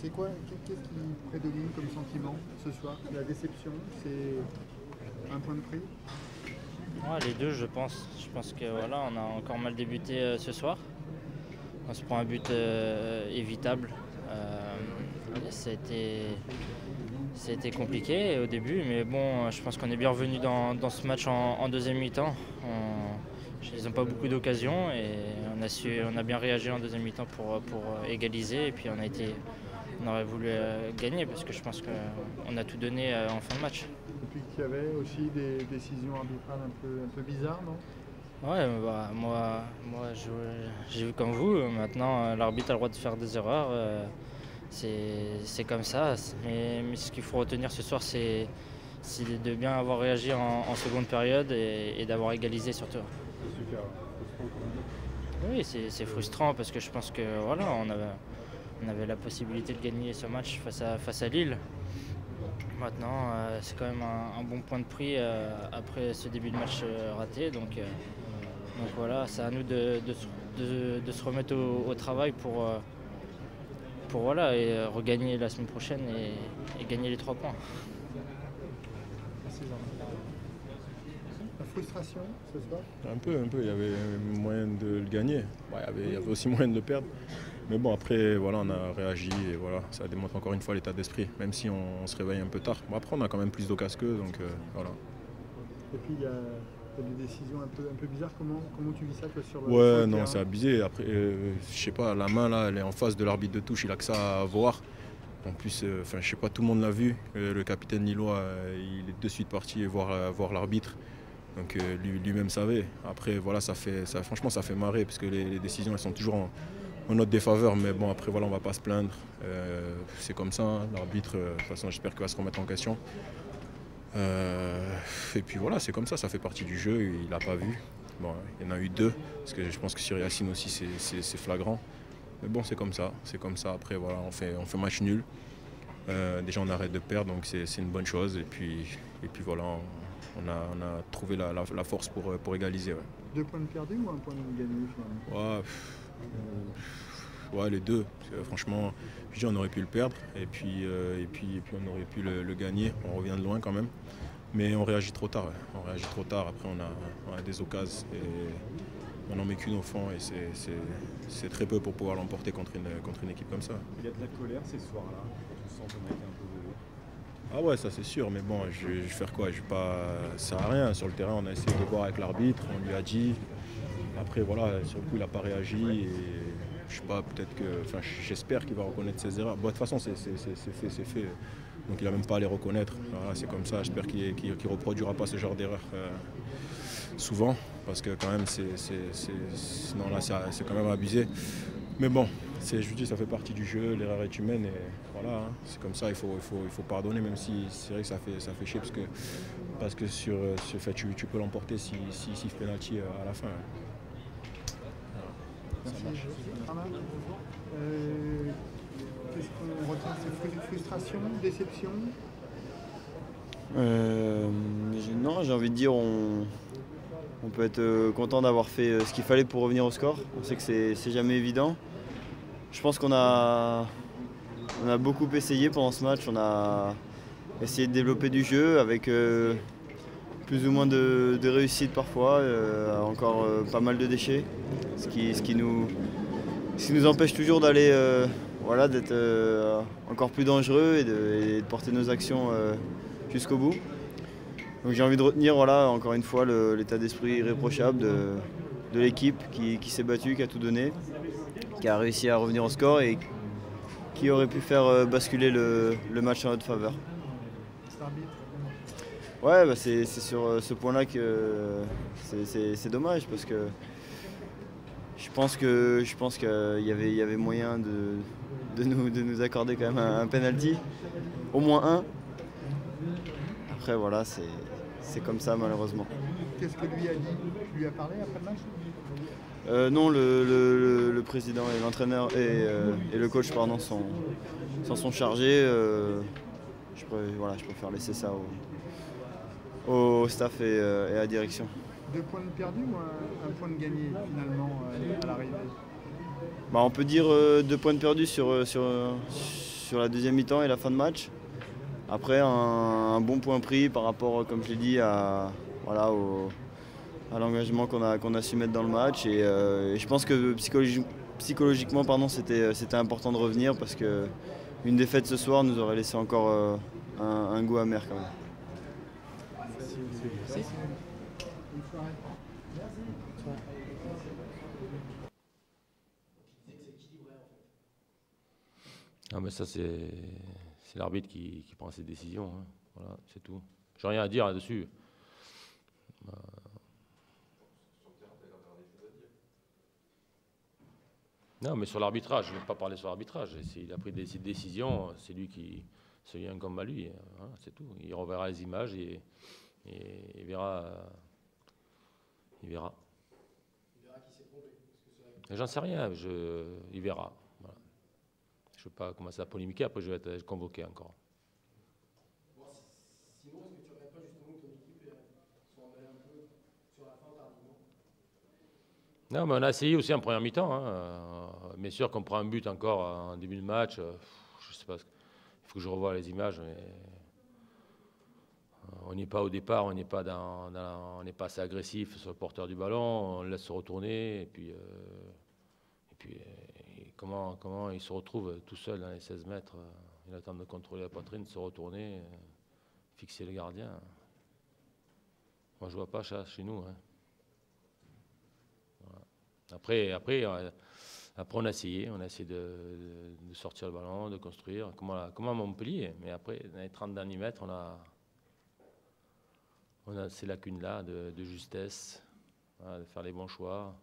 Qu'est-ce qui prédomine comme sentiment ce soir? La déception, c'est un point de prix? Ouais, les deux, je pense. Je pense que voilà, on a encore mal débuté ce soir. On se prend un but évitable. Ça a été compliqué au début, mais bon, je pense qu'on est bien revenu dans ce match en deuxième mi-temps. Ils n'ont pas beaucoup d'occasions et on a bien réagi en deuxième mi-temps pour égaliser. Et puis on aurait voulu gagner parce que je pense qu'on a tout donné en fin de match. Et puis qu'il y avait aussi des décisions arbitrales un peu bizarres, non? Ouais, bah, moi j'ai vu comme vous. Maintenant, l'arbitre a le droit de faire des erreurs. C'est comme ça. Mais ce qu'il faut retenir ce soir, c'est de bien avoir réagi en seconde période et d'avoir égalisé surtout. C'est super frustrant quand même. Oui, c'est frustrant parce que je pense que voilà, on avait la possibilité de gagner ce match face à Lille. Maintenant, c'est quand même un bon point de prix après ce début de match raté. Donc voilà, c'est à nous de se remettre au travail pour voilà, et regagner la semaine prochaine et gagner les 3 points. Merci Jean. La frustration ce soir? Un peu. Il y avait moyen de le gagner. Ouais, il y avait aussi moyen de le perdre. Mais bon, après, voilà, on a réagi et voilà, ça démontre encore une fois l'état d'esprit, même si on se réveille un peu tard. Bon, après, on a quand même plus d'occasions qu'eux, donc voilà. Et puis il y a des décisions un peu bizarres. Comment tu vis ça toi sur Ouais, le non, terrain? c'est abusé. Après, je sais pas, la main là, elle est en face de l'arbitre de touche, il a que ça à voir. En plus, je sais pas, tout le monde l'a vu. Le capitaine lillois, il est de suite parti voir l'arbitre. Donc lui-même savait. Après, voilà, franchement, ça fait marrer parce que les décisions, elles sont toujours en notre défaveur. Mais bon, après, voilà, on va pas se plaindre. C'est comme ça, hein, l'arbitre, de toute façon, j'espère qu'il va se remettre en question. Et puis voilà, c'est comme ça fait partie du jeu. Il n'a pas vu. Bon, il y en a eu 2, parce que je pense que sur Yacine aussi, c'est flagrant. Mais bon, c'est comme ça. Après, voilà, on fait match nul. Déjà, on arrête de perdre, donc c'est une bonne chose. Et puis voilà, on a trouvé la force pour égaliser. Ouais. 2 points de perdus ou 1 point de gagné finalement? Ouais, les deux. Parce que, franchement, on aurait pu le perdre et puis on aurait pu le gagner. On revient de loin quand même. Mais on réagit trop tard. Ouais. On réagit trop tard. Après, on a des occasions et on n'en met qu'une au fond. Et c'est très peu pour pouvoir l'emporter contre une équipe comme ça. Il y a de la colère ces soirs-là. Tu sens ton mec un peu volé. Ah ouais, ça c'est sûr, mais bon, je vais faire quoi? Ça sert à rien. Sur le terrain, on a essayé de voir avec l'arbitre, on lui a dit. Après, voilà, sur le coup, il n'a pas réagi. Et je sais pas, j'espère qu'il va reconnaître ses erreurs. Bon, de toute façon, c'est fait. Donc il n'a même pas à les reconnaître. Voilà, c'est comme ça. J'espère qu'il ne reproduira pas ce genre d'erreur souvent. Parce que quand même, non, là, c'est quand même abusé. Mais bon, je vous dis, ça fait partie du jeu, l'erreur est humaine et voilà, hein, c'est comme ça, il faut pardonner, même si c'est vrai que ça fait chier parce que sur ce fait, tu peux l'emporter si penalty à la fin. Merci. Qu'est-ce qu'on retient? C'est frustration, déception? Non, j'ai envie de dire, on peut être content d'avoir fait ce qu'il fallait pour revenir au score. On sait que c'est jamais évident. Je pense qu'on a beaucoup essayé pendant ce match. On a essayé de développer du jeu avec plus ou moins de réussite parfois, encore pas mal de déchets, ce qui nous empêche toujours d'aller, d'être encore plus dangereux et de porter nos actions jusqu'au bout. Donc j'ai envie de retenir encore une fois l'état d'esprit irréprochable de l'équipe qui s'est battue, qui a tout donné, qui a réussi à revenir au score et qui aurait pu faire basculer le match en notre faveur. Ouais, c'est sur ce point-là que c'est dommage parce que je pense qu'il y avait moyen de nous accorder quand même un penalty, au moins un. Après voilà, c'est comme ça malheureusement. Qu'est-ce que lui a dit? Tu lui as parlé après le match? Non, le président et l'entraîneur et le coach s'en sont chargés. Je préfère laisser ça au staff et à la direction. 2 points de perdus ou un point de gagné finalement à l'arrivée? On peut dire 2 points de perdus sur sur la deuxième mi-temps et la fin de match. Après, un bon point pris par rapport, comme je l'ai dit, à l'engagement qu'on a su mettre dans le match. Et je pense que psychologiquement, c'était important de revenir parce qu'une défaite ce soir nous aurait laissé encore un goût amer quand même. Ah mais ça c'est l'arbitre qui prend ses décisions, hein. Voilà, c'est tout. J'ai rien à dire là-dessus. Non mais sur l'arbitrage, je ne vais pas parler sur l'arbitrage. Il a pris des décisions, c'est lui qui se vient comme à lui, hein, c'est tout. Il reverra les images et il verra. Il verra. Il verra qui s'est trompé. J'en sais rien, il verra. Voilà. Je ne veux pas commencer à polémiquer, après je vais être convoqué encore. Bon, sinon, est-ce que tu ne regrette pas justement que ton équipe soit emballée un peu sur la fin tardivement? Non, mais on a essayé aussi en première mi-temps. Hein. Bien sûr qu'on prend un but encore en début de match. Je ne sais pas, il faut que je revoie les images. Mais on n'est pas au départ, on n'est pas assez agressif sur le porteur du ballon, on le laisse se retourner. Et puis comment il se retrouve tout seul dans les 16 mètres. Il attend de contrôler la poitrine, se retourner, fixer le gardien. Moi, je ne vois pas ça chez nous. Hein. Voilà. Après, on a essayé de sortir le ballon, de construire, comme à Montpellier. Mais après, dans les 30 derniers mètres, on a ces lacunes-là de justesse, voilà, de faire les bons choix.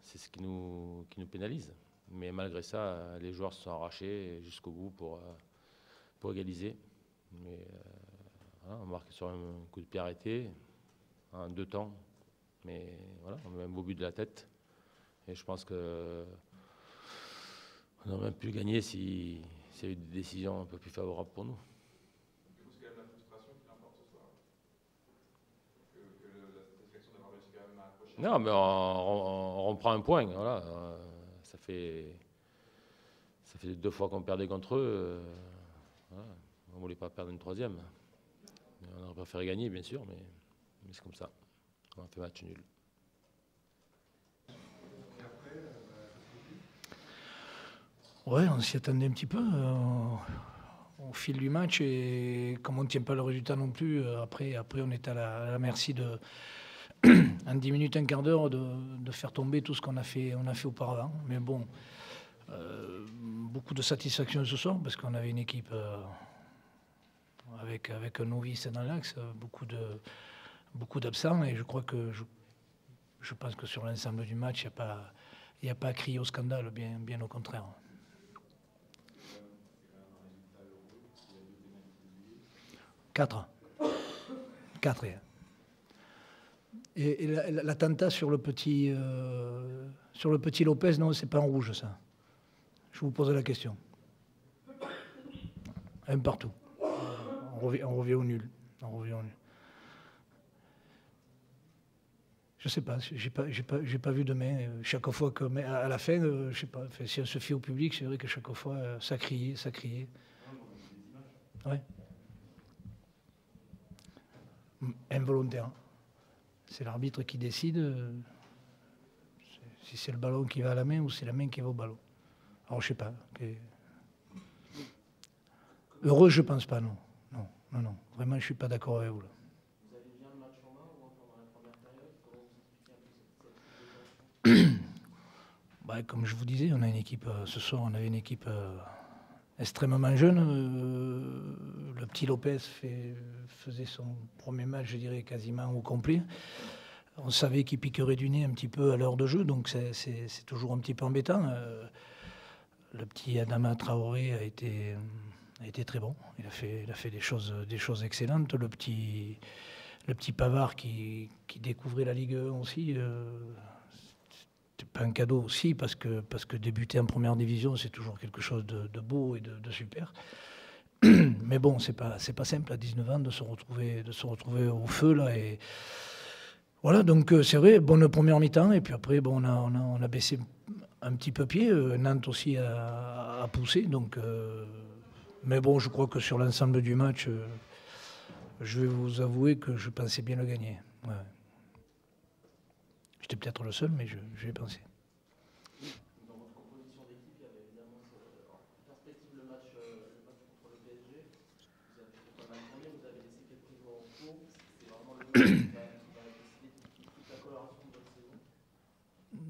C'est ce qui nous pénalise. Mais malgré ça, les joueurs se sont arrachés jusqu'au bout pour égaliser. Mais voilà, on marque sur un coup de pied arrêté, en 2 temps. Mais voilà, on met un beau but de la tête. Et je pense qu'on aurait même pu gagner s'il y a eu des décisions un peu plus favorables pour nous. C'est quand même la frustration qui l'emporte ce soir. Que la satisfaction d'avoir réussi quand même à accrocher. Non, mais on reprend un point. Voilà. Ça fait 2 fois qu'on perdait contre eux. Voilà. On ne voulait pas perdre une 3e. On aurait préféré gagner, bien sûr, mais c'est comme ça. On a fait match nul. Ouais, on s'y attendait un petit peu au fil du match et comme on ne tient pas le résultat non plus, après on est à la merci de en 10 minutes, un quart d'heure de faire tomber tout ce qu'on a fait auparavant. Mais bon, beaucoup de satisfaction ce soir parce qu'on avait une équipe avec un novice dans l'axe, beaucoup d'absents et je crois que je pense que sur l'ensemble du match, il n'y a pas à crier au scandale, bien au contraire. Quatre. Et l'attentat sur le petit Lopez, non, c'est pas en rouge, ça. Je vous pose la question. Un partout. On revient au nul. Je sais pas, j'ai pas vu de main. Chaque fois à la fin, je sais pas. Si on se fie au public, c'est vrai que chaque fois, ça criait. Ouais. Involontaire. C'est l'arbitre qui décide si c'est le ballon qui va à la main ou c'est la main qui va au ballon. Alors je sais pas. Heureux, je pense pas, non. Non. Vraiment, je suis pas d'accord avec vous. Là. Vous avez bien le match en main ou encore dans la première période? Comment vous expliquez un peu cette Comme je vous disais, on a une équipe, ce soir, on avait une équipe extrêmement jeune. Le petit Lopez faisait son premier match, je dirais, quasiment au complet. On savait qu'il piquerait du nez un petit peu à l'heure de jeu, donc c'est toujours un petit peu embêtant. Le petit Adama Traoré a été très bon. Il a fait des choses excellentes. Le petit Pavard qui découvrait la Ligue 1 aussi. C'était pas un cadeau aussi parce que débuter en première division, c'est toujours quelque chose de beau et de super. Mais bon, c'est pas simple à 19 ans de se retrouver au feu là et voilà. Donc c'est vrai, bonne première mi-temps et puis après on a baissé un petit peu pied. Nantes aussi a à pousser. Donc, mais bon, je crois que sur l'ensemble du match, je vais vous avouer que je pensais bien le gagner. Ouais. J'étais peut-être le seul, mais je l'ai pensé. Dans votre composition d'équipe, il y avait évidemment en perspective le match contre le PSG. Vous avez fait pas mal tourner, vous avez laissé quelques joueurs en cours. C'est vraiment le match qui va décider toute la coloration de votre saison.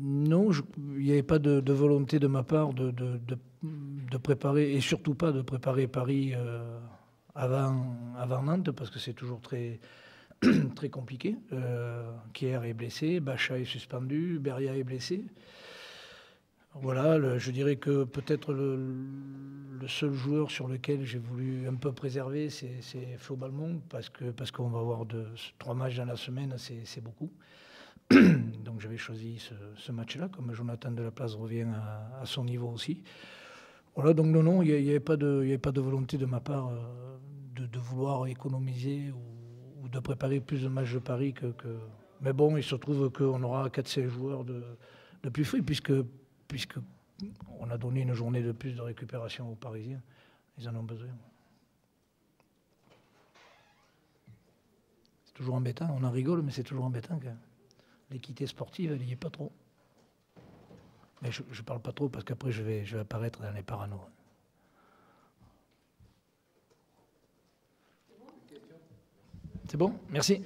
Non, il n'y avait pas de volonté de ma part de préparer, et surtout pas de préparer Paris avant Nantes, parce que c'est toujours très, très compliqué. Kier est blessé, Bacha est suspendu, Beria est blessé. Voilà, je dirais que peut-être le seul joueur sur lequel j'ai voulu un peu préserver, c'est Flo Balmont, parce qu'on va avoir 3 matchs dans la semaine, c'est beaucoup. Donc j'avais choisi ce match-là, comme Jonathan Delaplace revient à son niveau aussi. Voilà, donc non, il n'y avait pas de volonté de ma part de vouloir économiser ou de préparer plus de matchs de Paris que... Mais bon, il se trouve qu'on aura 4-5 joueurs de plus frais, puisque on a donné une journée de plus de récupération aux Parisiens. Ils en ont besoin. C'est toujours embêtant, on en rigole, mais c'est toujours embêtant que l'équité sportive, elle n'y est pas trop. Mais je ne parle pas trop parce qu'après je vais apparaître dans les paranos. C'est bon ? Merci.